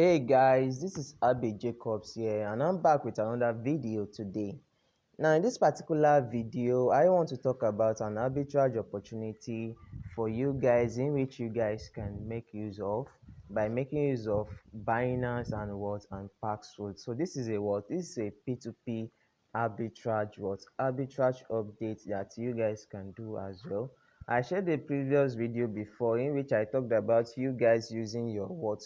Hey guys, this is Abe Jacobs here and I'm back with another video today. Now in this particular video, I want to talk about an arbitrage opportunity for you guys in which you guys can make use of by making use of Binance and Paxful. So this is This is a P2P arbitrage update that you guys can do as well. I shared a previous video before in which I talked about you guys using your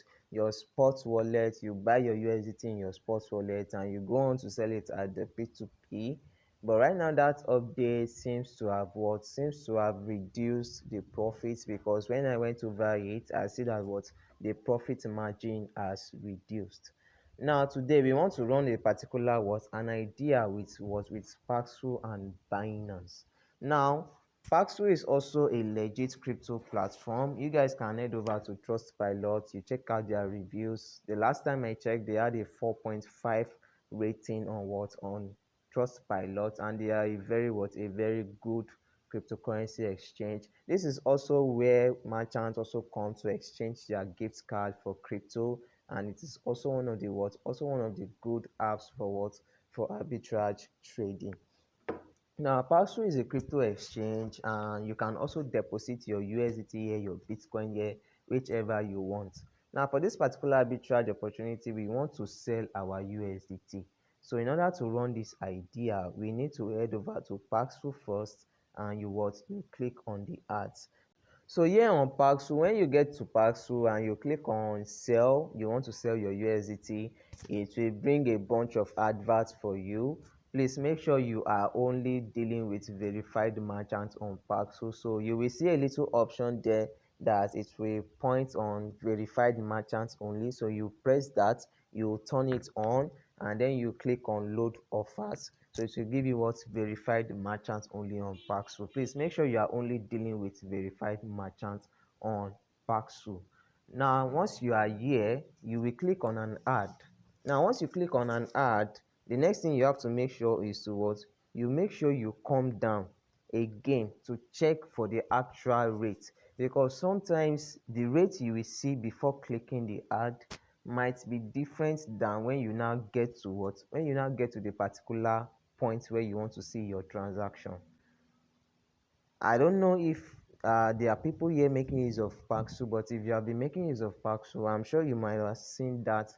sports wallet. You buy your USDT in your sports wallet and you go on to sell it at the P2P. But right now that update seems to have reduced the profits, because when I went over it, I see that the profit margin has reduced. Now today we want to run a particular an idea with Paxful and Binance. Now Paxful is also a legit crypto platform. You guys can head over to Trustpilot, you check out their reviews. The last time I checked, they had a 4.5 rating on Trustpilot, and they are a very good cryptocurrency exchange. This is also where merchants also come to exchange their gift card for crypto, and it is also one of the good apps for arbitrage trading. Now, Paxful is a crypto exchange, and you can also deposit your USDT here, your Bitcoin here, whichever you want. Now, for this particular arbitrage opportunity, we want to sell our USDT. So, in order to run this idea, we need to head over to Paxful first, and you click on the ads. So here on Paxful, when you get to Paxful and you click on sell, you want to sell your USDT, it will bring a bunch of adverts for you. Please make sure you are only dealing with verified merchants on Paxful. So you will see a little option there that it will point on verified merchants only. So you press that, you turn it on, and then you click on load offers. So it will give you verified merchants only on Paxful. Please make sure you are only dealing with verified merchants on Paxful. Now once you are here, you will click on an ad. Now once you click on an ad, the next thing you have to make sure is to you make sure you come down again to check for the actual rate, because sometimes the rate you will see before clicking the ad might be different than when you now get to the particular point where you want to see your transaction. I don't know if there are people here making use of Paxful, but if you have been making use of Paxful, I'm sure you might have seen that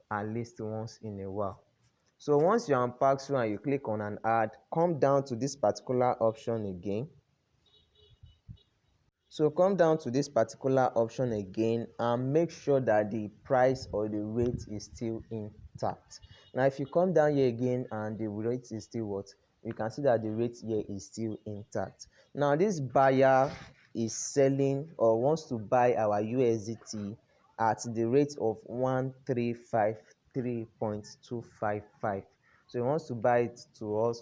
at least once in a while. So once you're on Paxful and you click on an ad, come down to this particular option again. So come down to this particular option again and make sure that the price or the rate is still intact. Now if you come down here again and the rate is still you can see that the rate here is still intact. Now this buyer is selling or wants to buy our USDT at the rate of 1353.255. So he wants to buy it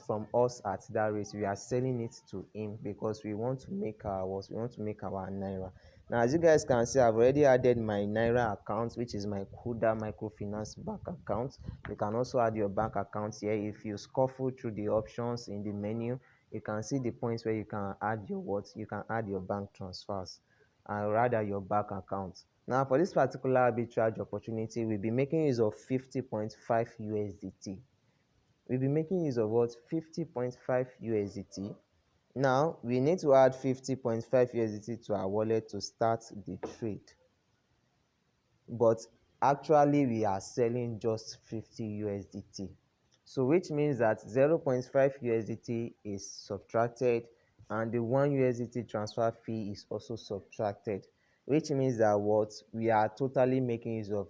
from us at that rate. We are selling it to him because we want to make our naira. Now as you guys can see, I've already added my naira account, which is my Kuda microfinance bank account. You can also add your bank account here. If you shuffle through the options in the menu, you can see the points where you can add your bank transfers, and rather your bank account. Now for this particular arbitrage opportunity, we'll be making use of 50.5 USDT. We'll be making use of 50.5 USDT. Now we need to add 50.5 USDT to our wallet to start the trade, but actually we are selling just 50 USDT. So which means that 0.5 USDT is subtracted and the 1 USDT transfer fee is also subtracted, which means that we are totally making use of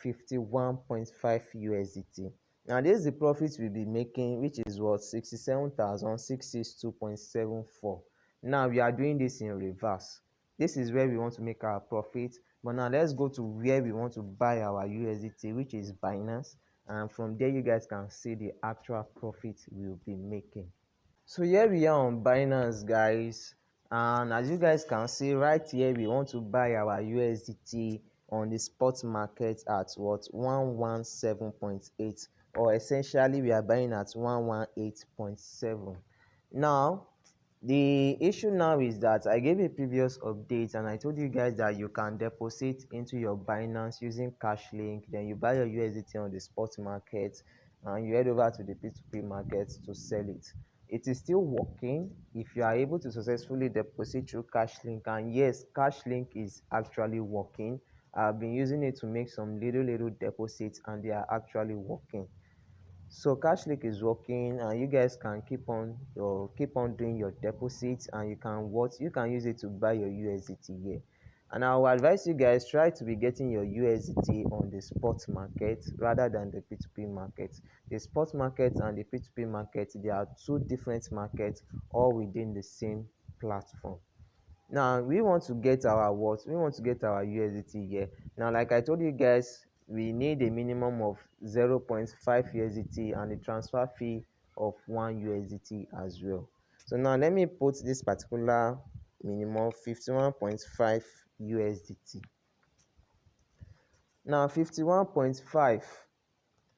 51.5 USDT. Now this is the profit we'll be making, which is 67,662.74. Now we are doing this in reverse. This is where we want to make our profit, but now let's go to where we want to buy our USDT, which is Binance, and from there you guys can see the actual profit we'll be making. So here we are on Binance, guys, and as you guys can see right here, we want to buy our USDT on the spot market at 117.8, or essentially we are buying at 118.7. Now The issue now is that I gave a previous update and I told you guys that you can deposit into your Binance using cash link, then you buy your USDT on the spot market and you head over to the P2P market to sell it. It is still working if you are able to successfully deposit through cash link, and yes, cash link is actually working. I've been using it to make some little deposits and they are actually working. So CashLink is working and you guys can keep on doing your deposits, and you can use it to buy your USDT here. And I will advise you guys, try to be getting your USDT on the spot market rather than the P2P market. The spot market and the P2P market, they are two different markets all within the same platform. Now we want to get our what? We want to get our USDT here. Now, like I told you guys, we need a minimum of 0.5 USDT and a transfer fee of 1 USDT as well. So now let me put this particular minimum 51.5 USDT. Now 51.5,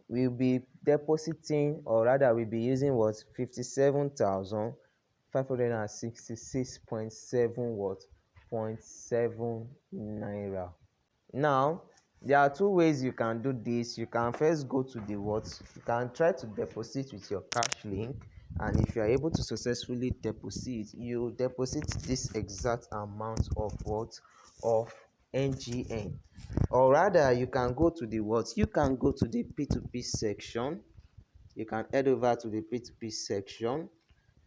we'll be depositing, or rather we'll be using what, 57,566.7 what, 0.7 naira. Now there are two ways you can do this. You can first go to the what, you can try to deposit with your cash link, and if you are able to successfully deposit, you deposit this exact amount of what, of NGN. Or rather, you can go to the what, you can go to the P2P section. You can head over to the P2P section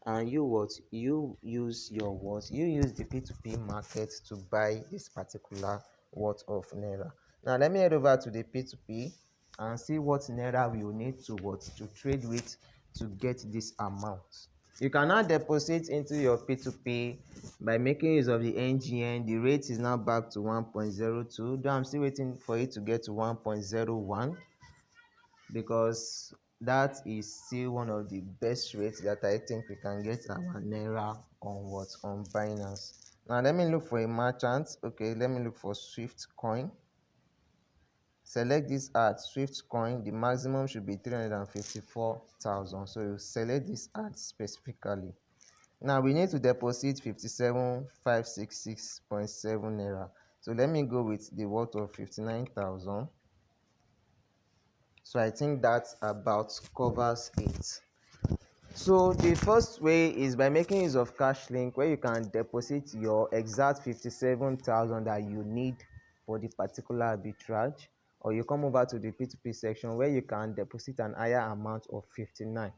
and you use the P2P market to buy this particular worth of naira. Now let me head over to the P2P and see what naira we will need to trade with to get this amount. You can now deposit into your P2P by making use of the NGN. The rate is now back to 1.02, though I'm still waiting for it to get to 1.01, because that is still one of the best rates that I think we can get our naira on Binance. Now let me look for a merchant. Okay, let me look for Swift coin. Select this ad, Swift coin. The maximum should be 354,000, so you select this ad specifically. Now we need to deposit 57,566.7 naira, so let me go with the worth of 59,000. So I think that about covers it. So the first way is by making use of cash link, where you can deposit your exact 57,000 that you need for the particular arbitrage, or you come over to the P2P section where you can deposit an higher amount of 59.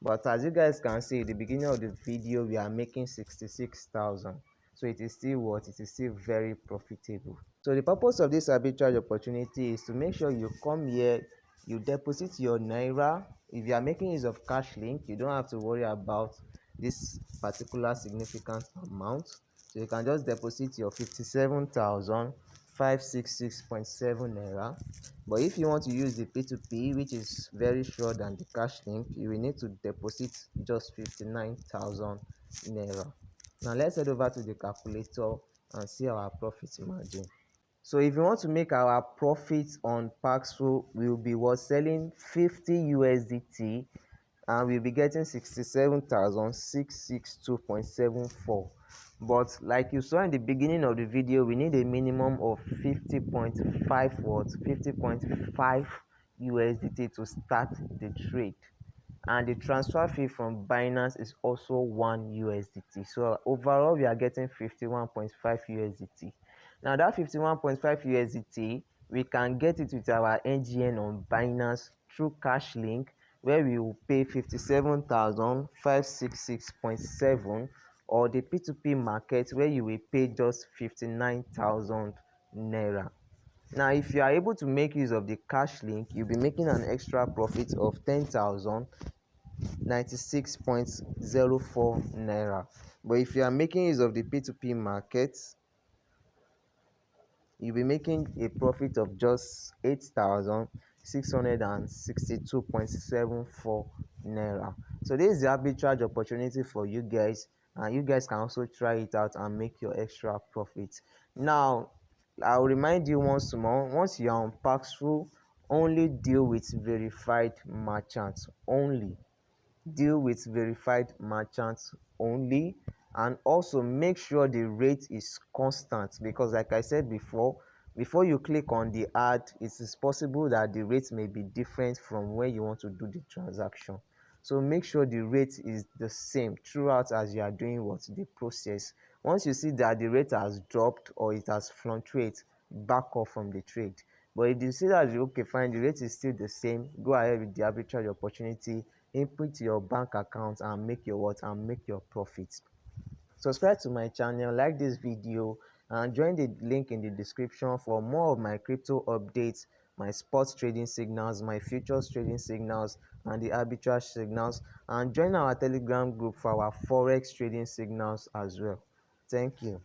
But as you guys can see at the beginning of the video, we are making 66,000. So it is still very profitable. So the purpose of this arbitrage opportunity is to make sure you come here, you deposit your naira. If you are making use of cash link, you don't have to worry about this particular significant amount. So you can just deposit your 57,566.7 naira. But if you want to use the P2P, which is very sure than the cash link, you will need to deposit just 59,000 naira. Now let's head over to the calculator and see our profit margin. So if you want to make our profits on Paxful, we'll be selling 50 USDT and we'll be getting 67,662.74. But like you saw in the beginning of the video, we need a minimum of 50.5 USDT to start the trade. And the transfer fee from Binance is also 1 USDT. So overall, we are getting 51.5 USDT. Now that 51.5 USDT, we can get it with our NGN on Binance through cash link, where we will pay 57,566.7, or the P2P market, where you will pay just 59,000 naira. Now if you are able to make use of the cash link, you'll be making an extra profit of 10,096.04 naira. But if you are making use of the P2P market, you'll be making a profit of just 8,662.74 naira. So this is the arbitrage opportunity for you guys, and you guys can also try it out and make your extra profit. Now I'll remind you once more, once you're on Paxful, only deal with verified merchants only. Deal with verified merchants only. And also make sure the rate is constant, because like I said before you click on the ad, it is possible that the rate may be different from where you want to do the transaction. So make sure the rate is the same throughout as you are doing what the process. Once you see that the rate has dropped or it has fluctuated, back off from the trade. But if you see that okay fine, the rate is still the same, go ahead with the arbitrage opportunity, input your bank account and make your what and make your profits. Subscribe to my channel, like this video, and join the link in the description for more of my crypto updates, my sports trading signals, my futures trading signals, and the arbitrage signals. And join our Telegram group for our forex trading signals as well. Thank you.